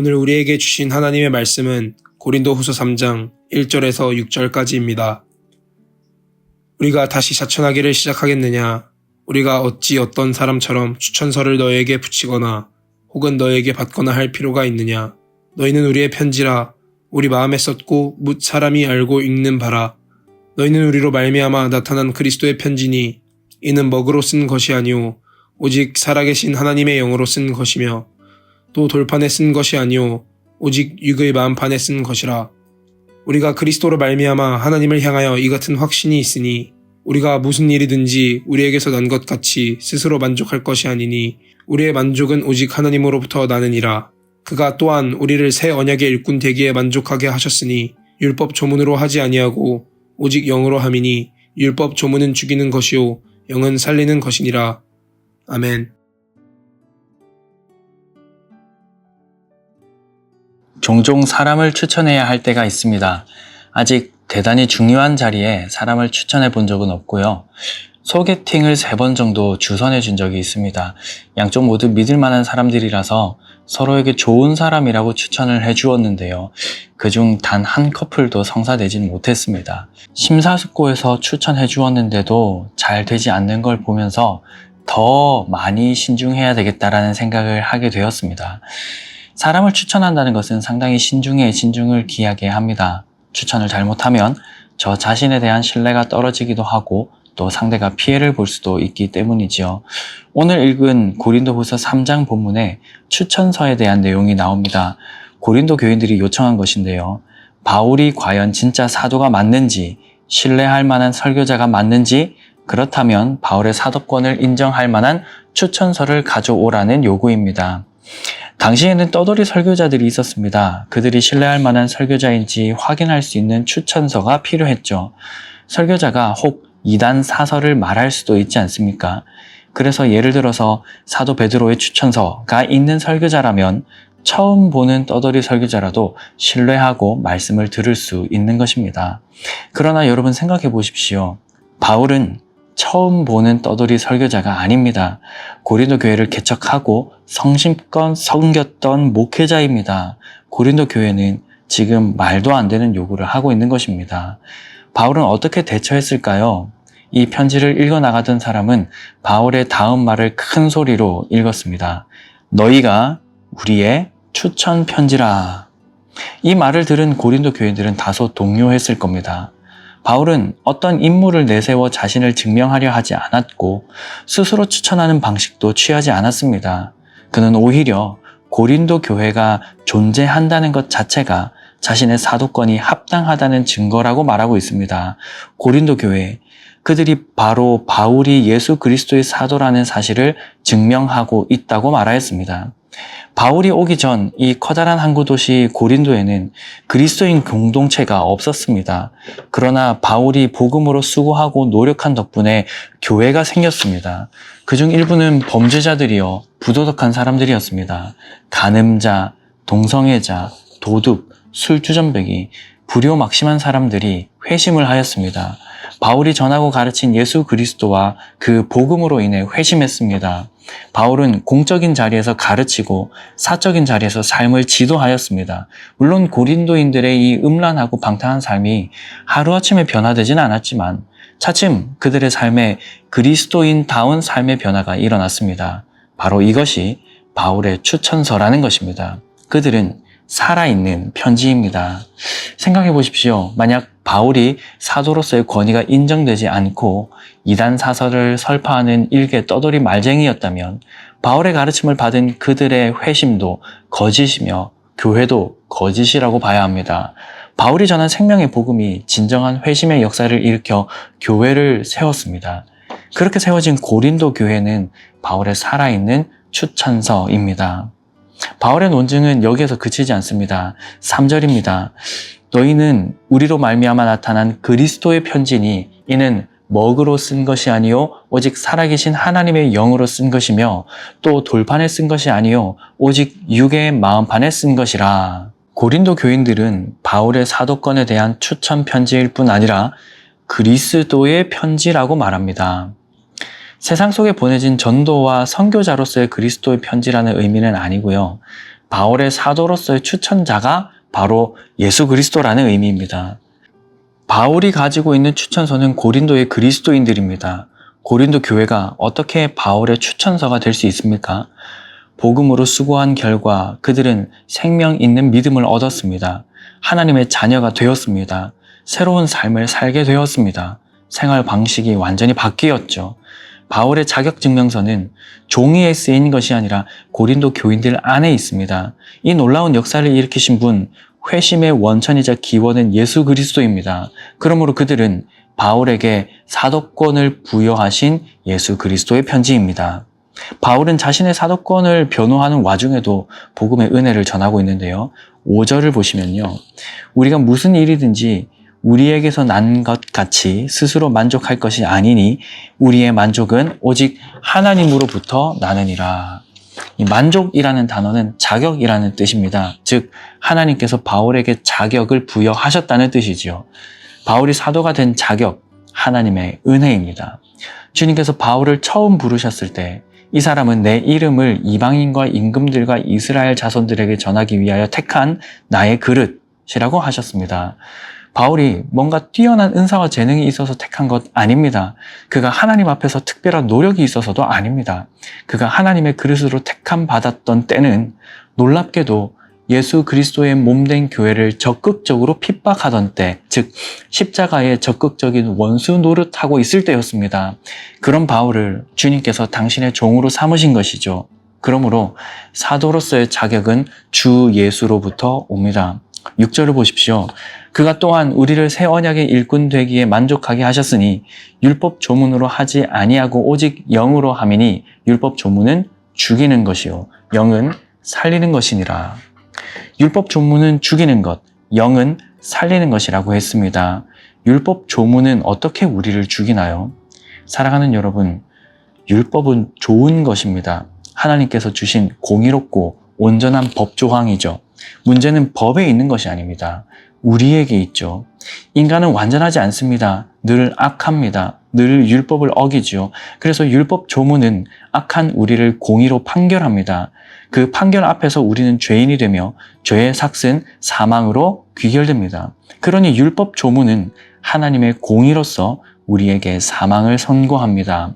오늘 우리에게 주신 하나님의 말씀은 고린도후서 3장 1절에서 6절까지입니다. 우리가 다시 자천하기를 시작하겠느냐? 우리가 어찌 어떤 사람처럼 추천서를 너에게 붙이거나 혹은 너에게 받거나 할 필요가 있느냐? 너희는 우리의 편지라. 우리 마음에 썼고 뭇 사람이 알고 읽는 바라. 너희는 우리로 말미암아 나타난 그리스도의 편지니 이는 먹으로 쓴 것이 아니오 오직 살아계신 하나님의 영으로 쓴 것이며 또 돌판에 쓴 것이 아니오 오직 육의 마음판에 쓴 것이라. 우리가 그리스도로 말미암아 하나님을 향하여 이 같은 확신이 있으니 우리가 무슨 일이든지 우리에게서 난 것 같이 스스로 만족할 것이 아니니 우리의 만족은 오직 하나님으로부터 나느니라. 그가 또한 우리를 새 언약의 일꾼 되기에 만족하게 하셨으니 율법 조문으로 하지 아니하고 오직 영으로 함이니 율법 조문은 죽이는 것이요 영은 살리는 것이니라. 아멘. 종종 사람을 추천해야 할 때가 있습니다. 아직 대단히 중요한 자리에 사람을 추천해 본 적은 없고요. 소개팅을 3번 정도 주선해 준 적이 있습니다. 양쪽 모두 믿을 만한 사람들이라서 서로에게 좋은 사람이라고 추천을 해 주었는데요. 그중 단 한 커플도 성사되진 못했습니다. 심사숙고해서 추천해 주었는데도 잘 되지 않는 걸 보면서 더 많이 신중해야 되겠다라는 생각을 하게 되었습니다. 사람을 추천한다는 것은 상당히 신중에 신중을 기하게 합니다. 추천을 잘못하면 저 자신에 대한 신뢰가 떨어지기도 하고 또 상대가 피해를 볼 수도 있기 때문이지요. 오늘 읽은 고린도후서 3장 본문에 추천서에 대한 내용이 나옵니다. 고린도 교인들이 요청한 것인데요. 바울이 과연 진짜 사도가 맞는지, 신뢰할 만한 설교자가 맞는지, 그렇다면 바울의 사도권을 인정할 만한 추천서를 가져오라는 요구입니다. 당시에는 떠돌이 설교자들이 있었습니다. 그들이 신뢰할 만한 설교자인지 확인할 수 있는 추천서가 필요했죠. 설교자가 혹 이단 사설을 말할 수도 있지 않습니까? 그래서 예를 들어서 사도 베드로의 추천서가 있는 설교자라면 처음 보는 떠돌이 설교자라도 신뢰하고 말씀을 들을 수 있는 것입니다. 그러나 여러분 생각해 보십시오. 바울은 처음 보는 떠돌이 설교자가 아닙니다. 고린도 교회를 개척하고 성심껏 섬겼던 목회자입니다. 고린도 교회는 지금 말도 안 되는 요구를 하고 있는 것입니다. 바울은 어떻게 대처했을까요? 이 편지를 읽어나가던 사람은 바울의 다음 말을 큰 소리로 읽었습니다. 너희가 우리의 추천 편지라. 이 말을 들은 고린도 교인들은 다소 동요했을 겁니다. 바울은 어떤 인물을 내세워 자신을 증명하려 하지 않았고 스스로 추천하는 방식도 취하지 않았습니다. 그는 오히려 고린도 교회가 존재한다는 것 자체가 자신의 사도권이 합당하다는 증거라고 말하고 있습니다. 고린도 교회, 그들이 바로 바울이 예수 그리스도의 사도라는 사실을 증명하고 있다고 말하였습니다. 바울이 오기 전 이 커다란 항구 도시 고린도에는 그리스도인 공동체가 없었습니다. 그러나 바울이 복음으로 수고하고 노력한 덕분에 교회가 생겼습니다. 그중 일부는 범죄자들이요, 부도덕한 사람들이었습니다. 간음자, 동성애자, 도둑, 술주전배기, 불효막심한 사람들이 회심을 하였습니다. 바울이 전하고 가르친 예수 그리스도와 그 복음으로 인해 회심했습니다. 바울은 공적인 자리에서 가르치고 사적인 자리에서 삶을 지도하였습니다. 물론 고린도인들의 이 음란하고 방탕한 삶이 하루아침에 변화되진 않았지만 차츰 그들의 삶에 그리스도인다운 삶의 변화가 일어났습니다. 바로 이것이 바울의 추천서라는 것입니다. 그들은 살아있는 편지입니다. 생각해 보십시오. 만약 바울이 사도로서의 권위가 인정되지 않고 이단 사설을 설파하는 일개 떠돌이 말쟁이였다면 바울의 가르침을 받은 그들의 회심도 거짓이며 교회도 거짓이라고 봐야 합니다. 바울이 전한 생명의 복음이 진정한 회심의 역사를 일으켜 교회를 세웠습니다. 그렇게 세워진 고린도 교회는 바울의 살아있는 추천서입니다. 바울의 논증은 여기에서 그치지 않습니다. 3절입니다. 너희는 우리로 말미암아 나타난 그리스도의 편지니 이는 먹으로 쓴 것이 아니요 오직 살아계신 하나님의 영으로 쓴 것이며 또 돌판에 쓴 것이 아니요 오직 육의 마음판에 쓴 것이라. 고린도 교인들은 바울의 사도권에 대한 추천 편지일 뿐 아니라 그리스도의 편지라고 말합니다. 세상 속에 보내진 전도와 선교자로서의 그리스도의 편지라는 의미는 아니고요. 바울의 사도로서의 추천자가 바로 예수 그리스도라는 의미입니다. 바울이 가지고 있는 추천서는 고린도의 그리스도인들입니다. 고린도 교회가 어떻게 바울의 추천서가 될 수 있습니까? 복음으로 수고한 결과 그들은 생명 있는 믿음을 얻었습니다. 하나님의 자녀가 되었습니다. 새로운 삶을 살게 되었습니다. 생활 방식이 완전히 바뀌었죠. 바울의 자격증명서는 종이에 쓰인 것이 아니라 고린도 교인들 안에 있습니다. 이 놀라운 역사를 일으키신 분, 회심의 원천이자 기원은 예수 그리스도입니다. 그러므로 그들은 바울에게 사도권을 부여하신 예수 그리스도의 편지입니다. 바울은 자신의 사도권을 변호하는 와중에도 복음의 은혜를 전하고 있는데요. 5절을 보시면요. 우리가 무슨 일이든지 우리에게서 난 것 같이 스스로 만족할 것이 아니니 우리의 만족은 오직 하나님으로부터 나느니라. 이 만족이라는 단어는 자격이라는 뜻입니다. 즉 하나님께서 바울에게 자격을 부여하셨다는 뜻이지요. 바울이 사도가 된 자격, 하나님의 은혜입니다. 주님께서 바울을 처음 부르셨을 때 이 사람은 내 이름을 이방인과 임금들과 이스라엘 자손들에게 전하기 위하여 택한 나의 그릇이라고 하셨습니다. 바울이 뭔가 뛰어난 은사와 재능이 있어서 택한 것 아닙니다. 그가 하나님 앞에서 특별한 노력이 있어서도 아닙니다. 그가 하나님의 그릇으로 택함 받았던 때는 놀랍게도 예수 그리스도의 몸된 교회를 적극적으로 핍박하던 때, 즉 십자가에 적극적인 원수 노릇하고 있을 때였습니다. 그런 바울을 주님께서 당신의 종으로 삼으신 것이죠. 그러므로 사도로서의 자격은 주 예수로부터 옵니다. 6절을 보십시오. 그가 또한 우리를 새 언약의 일꾼 되기에 만족하게 하셨으니 율법 조문으로 하지 아니하고 오직 영으로 함이니 율법 조문은 죽이는 것이요 영은 살리는 것이니라. 율법 조문은 죽이는 것, 영은 살리는 것이라고 했습니다. 율법 조문은 어떻게 우리를 죽이나요? 사랑하는 여러분, 율법은 좋은 것입니다. 하나님께서 주신 공의롭고 온전한 법 조항이죠. 문제는 법에 있는 것이 아닙니다. 우리에게 있죠. 인간은 완전하지 않습니다. 늘 악합니다. 늘 율법을 어기지요. 그래서 율법 조문은 악한 우리를 공의로 판결합니다. 그 판결 앞에서 우리는 죄인이 되며 죄의 삭은 사망으로 귀결됩니다. 그러니 율법 조문은 하나님의 공의로서 우리에게 사망을 선고합니다.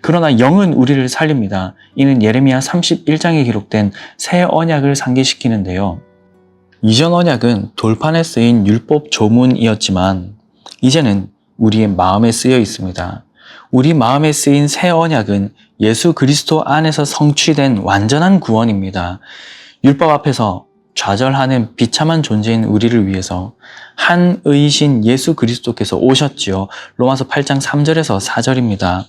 그러나 영은 우리를 살립니다. 이는 예레미야 31장에 기록된 새 언약을 상기시키는데요. 이전 언약은 돌판에 쓰인 율법 조문이었지만 이제는 우리의 마음에 쓰여 있습니다. 우리 마음에 쓰인 새 언약은 예수 그리스도 안에서 성취된 완전한 구원입니다. 율법 앞에서 좌절하는 비참한 존재인 우리를 위해서 한 의이신 예수 그리스도께서 오셨지요. 로마서 8장 3절에서 4절입니다.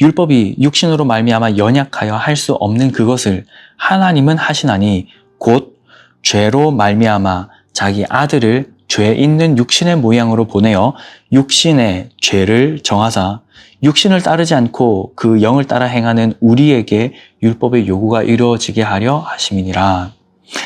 율법이 육신으로 말미암아 연약하여 할 수 없는 그것을 하나님은 하시나니 곧 죄로 말미암아 자기 아들을 죄 있는 육신의 모양으로 보내어 육신의 죄를 정하사 육신을 따르지 않고 그 영을 따라 행하는 우리에게 율법의 요구가 이루어지게 하려 하심이니라.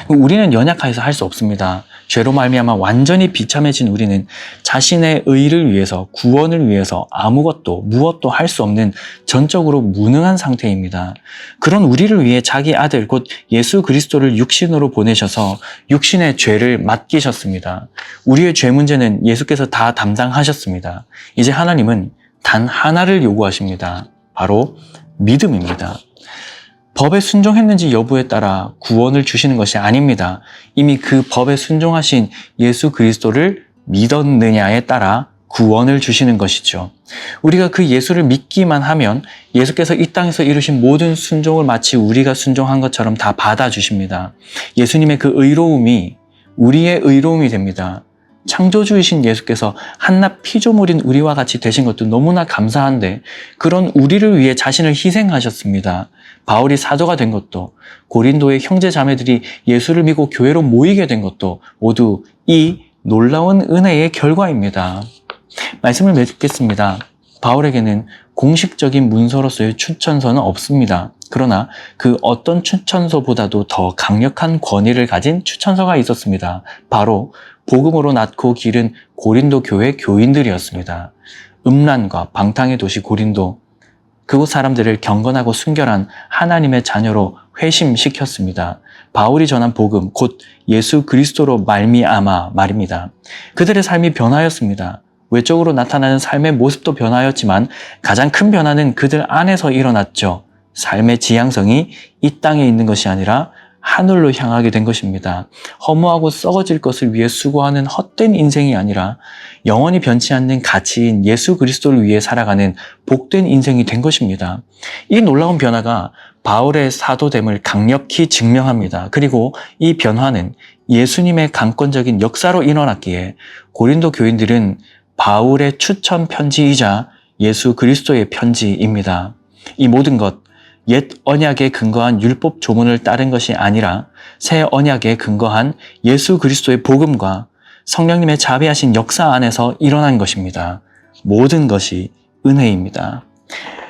우리는 연약하여서 할 수 없습니다. 죄로 말미암아 완전히 비참해진 우리는 자신의 의를 위해서, 구원을 위해서 아무것도 무엇도 할 수 없는 전적으로 무능한 상태입니다. 그런 우리를 위해 자기 아들 곧 예수 그리스도를 육신으로 보내셔서 육신의 죄를 맡기셨습니다. 우리의 죄 문제는 예수께서 다 담당하셨습니다. 이제 하나님은 단 하나를 요구하십니다. 바로 믿음입니다. 법에 순종했는지 여부에 따라 구원을 주시는 것이 아닙니다. 이미 그 법에 순종하신 예수 그리스도를 믿었느냐에 따라 구원을 주시는 것이죠. 우리가 그 예수를 믿기만 하면 예수께서 이 땅에서 이루신 모든 순종을 마치 우리가 순종한 것처럼 다 받아주십니다. 예수님의 그 의로움이 우리의 의로움이 됩니다. 창조주이신 예수께서 한낱 피조물인 우리와 같이 되신 것도 너무나 감사한데 그런 우리를 위해 자신을 희생하셨습니다. 바울이 사도가 된 것도 고린도의 형제 자매들이 예수를 믿고 교회로 모이게 된 것도 모두 이 놀라운 은혜의 결과입니다. 말씀을 맺겠습니다. 바울에게는 공식적인 문서로서의 추천서는 없습니다. 그러나 그 어떤 추천서보다도 더 강력한 권위를 가진 추천서가 있었습니다. 바로 복음으로 낳고 기른 고린도 교회 교인들이었습니다. 음란과 방탕의 도시 고린도, 그곳 사람들을 경건하고 순결한 하나님의 자녀로 회심시켰습니다. 바울이 전한 복음, 곧 예수 그리스도로 말미암아 말입니다. 그들의 삶이 변화였습니다. 외적으로 나타나는 삶의 모습도 변화였지만 가장 큰 변화는 그들 안에서 일어났죠. 삶의 지향성이 이 땅에 있는 것이 아니라 하늘로 향하게 된 것입니다. 허무하고 썩어질 것을 위해 수고하는 헛된 인생이 아니라 영원히 변치 않는 가치인 예수 그리스도를 위해 살아가는 복된 인생이 된 것입니다. 이 놀라운 변화가 바울의 사도됨을 강력히 증명합니다. 그리고 이 변화는 예수님의 강권적인 역사로 일어났기에 고린도 교인들은 바울의 추천 편지이자 예수 그리스도의 편지입니다. 이 모든 것, 옛 언약에 근거한 율법 조문을 따른 것이 아니라 새 언약에 근거한 예수 그리스도의 복음과 성령님의 자비하신 역사 안에서 일어난 것입니다. 모든 것이 은혜입니다.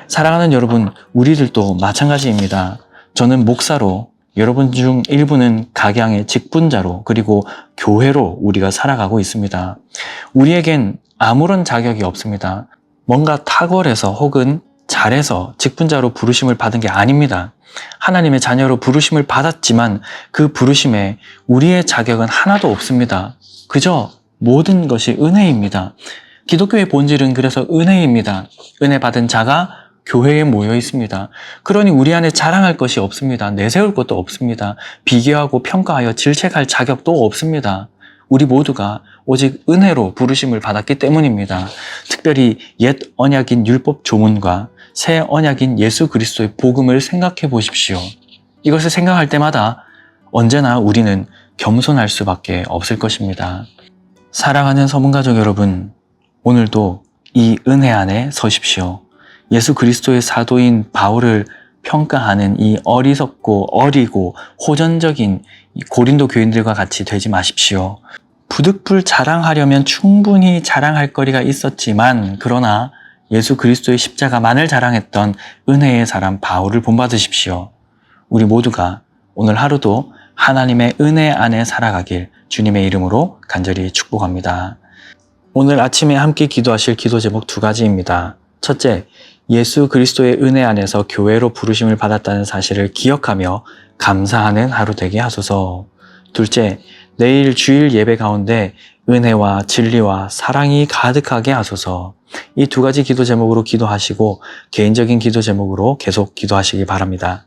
사랑하는 여러분, 우리들도 마찬가지입니다. 저는 목사로, 여러분 중 일부는 각양의 직분자로, 그리고 교회로 우리가 살아가고 있습니다. 우리에겐 아무런 자격이 없습니다. 뭔가 탁월해서 혹은 잘해서 직분자로 부르심을 받은 게 아닙니다. 하나님의 자녀로 부르심을 받았지만 그 부르심에 우리의 자격은 하나도 없습니다. 그저 모든 것이 은혜입니다. 기독교의 본질은 그래서 은혜입니다. 은혜 받은 자가 교회에 모여 있습니다. 그러니 우리 안에 자랑할 것이 없습니다. 내세울 것도 없습니다. 비교하고 평가하여 질책할 자격도 없습니다. 우리 모두가 오직 은혜로 부르심을 받았기 때문입니다. 특별히 옛 언약인 율법 조문과 새 언약인 예수 그리스도의 복음을 생각해 보십시오. 이것을 생각할 때마다 언제나 우리는 겸손할 수밖에 없을 것입니다. 사랑하는 서문가족 여러분, 오늘도 이 은혜 안에 서십시오. 예수 그리스도의 사도인 바울을 평가하는 이 어리석고 어리고 호전적인 고린도 교인들과 같이 되지 마십시오. 부득불 자랑하려면 충분히 자랑할 거리가 있었지만, 그러나 예수 그리스도의 십자가만을 자랑했던 은혜의 사람 바울을 본받으십시오. 우리 모두가 오늘 하루도 하나님의 은혜 안에 살아가길 주님의 이름으로 간절히 축복합니다. 오늘 아침에 함께 기도하실 기도 제목 2가지입니다. 첫째, 예수 그리스도의 은혜 안에서 교회로 부르심을 받았다는 사실을 기억하며 감사하는 하루 되게 하소서. 둘째, 내일 주일 예배 가운데 은혜와 진리와 사랑이 가득하게 하소서. 이 2가지 기도 제목으로 기도하시고 개인적인 기도 제목으로 계속 기도하시기 바랍니다.